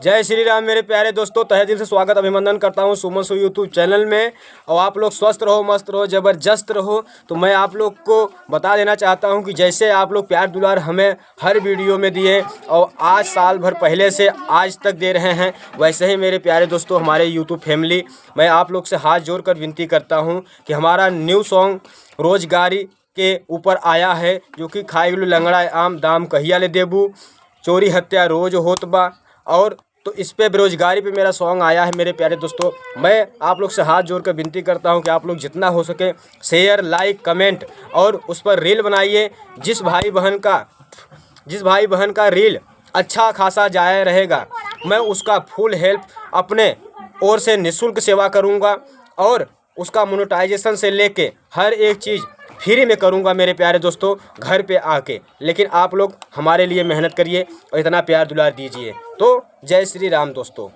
जय श्री राम मेरे प्यारे दोस्तों, तहे दिल से स्वागत अभिनंदन करता हूं सुमन सो यूट्यूब चैनल में। और आप लोग स्वस्थ रहो, मस्त रहो, ज़बरदस्त रहो। तो मैं आप लोग को बता देना चाहता हूं कि जैसे आप लोग प्यार दुलार हमें हर वीडियो में दिए और आज साल भर पहले से आज तक दे रहे हैं, वैसे ही मेरे प्यारे दोस्तों हमारे यूट्यूब फैमिली, मैं आप लोग से हाथ जोड़ कर विनती करता हूँ कि हमारा न्यू सॉन्ग रोजगारी के ऊपर आया है, जो कि खाई लंगड़ा आम दाम कहिया ले देबू, चोरी हत्या रोज होत बा। और तो इस पे बेरोजगारी पे मेरा सॉन्ग आया है मेरे प्यारे दोस्तों। मैं आप लोग से हाथ जोड़कर विनती करता हूं कि आप लोग जितना हो सके शेयर, लाइक, कमेंट और उस पर रील बनाइए। जिस भाई बहन का रील अच्छा खासा जाया रहेगा, मैं उसका फुल हेल्प अपने ओर से निःशुल्क सेवा करूंगा और उसका मोनेटाइजेशन से लेके हर एक चीज़ फ्री में करूंगा मेरे प्यारे दोस्तों, घर पे आके। लेकिन आप लोग हमारे लिए मेहनत करिए और इतना प्यार दुलार दीजिए। तो जय श्री राम दोस्तों।